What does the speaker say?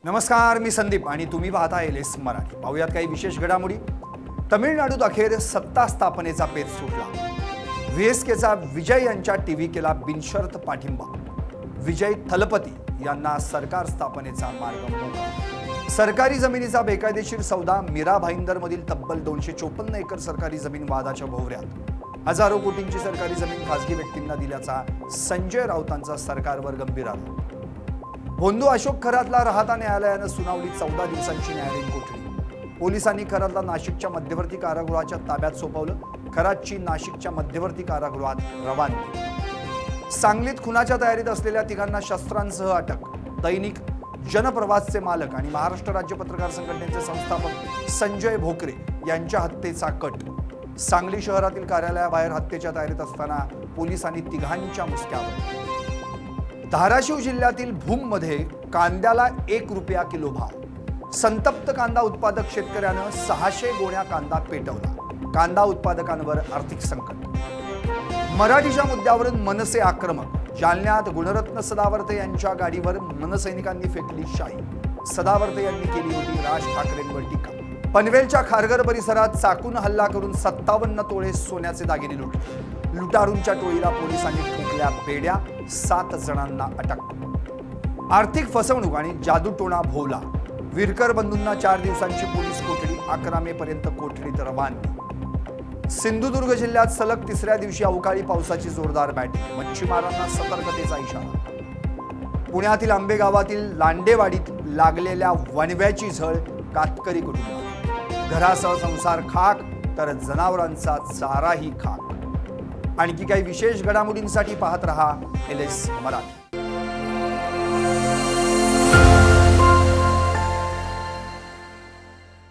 नमस्कार, मी संदीप आणि तुम्ही पाहता एलएस मराठी। पाहूयात काही विशेष घडामोडी। तमिळनाडूत अखेर सत्ता स्थापनेचा पेच सुटला। व्हीएसकेचा विजय यांच्या टीव्ही केला बिनशर्त पाठिंबा। विजय थलपती यांना सरकार स्थापनेचा मार्ग मोकळा। सरकारी जमिनीचा बेकायदेशीर सौदा। मीरा भाईंदरमधील तब्बल 254 एकर सरकारी जमीन वादाच्या भोवऱ्यात। हजारो कोटींची सरकारी जमीन खासगी व्यक्तींना दिल्याचा संजय राऊतांचा सरकारवर गंभीर आरोप। बोंधू अशोक खरातला राहता न्यायालयानं सुनावली 14 दिवसांची न्यायालयीन कोठडी। पोलिसांनी खरातला नाशिकच्या मध्यवर्ती कारागृहाच्या ताब्यात सोपवलं। खरातची नाशिकच्या मध्यवर्ती कारागृहात रवानगी। सांगलीत खुनाच्या तयारीत असलेल्या तिघांना शस्त्रांसह अटक। दैनिक जनप्रवासचे मालक आणि महाराष्ट्र राज्य पत्रकार संघटनेचे संस्थापक संजय भोकरे यांच्या हत्येचा कट। सांगली शहरातील कार्यालयाबाहेर हत्येच्या तयारीत असताना पोलिसांनी तिघांच्या मुसक्यावर। धाराशिव जिल्ह्यातील भूममध्ये कांद्याला 1 रुपया किलो भाव। संतप्त कांदा उत्पादक शेतकऱ्यानं 600 गोण्या कांदा पेटवला। कांदा उत्पादकांवर आर्थिक संकट। मराठीच्या मुद्द्यावरून मनसे आक्रमक। जालन्यात गुणरत्न सदावर्ते यांच्या गाडीवर मनसैनिकांनी फेकली शाई। सदावर्ते यांनी केली होती राज ठाकरेंवर टीका। पनवेलच्या खारघर परिसरात चाकून हल्ला करून 57 तोळे सोन्याचे दागिने लुटले। लुटारूंच्या टोळीला पोलिसांनी ठोकल्या बेड्या। 7 जणांना अटक। आर्थिक फसवणूक आणि जादूटोणा भोवला। विरकर बंधूंना 4 दिवसांची पोलीस कोठडी। 11 मे पर्यंत कोठडीत रवानगी। सिंधुदुर्ग जिल्ह्यात सलग 3ऱ्या दिवशी अवकाळी पावसाची जोरदार बॅटिंग। मच्छीमारांना सतर्कतेचा इशारा। पुण्यातील आंबेगावातील लांडेवाडीत लागलेल्या वणव्याची झळ कातकरी कुटुंबात। घरासह संसार खाक तर जनावरांचा चाराही खाक। आणखी काही विशेष घडामोडींसाठी पाहत रहा एलएस मराठी।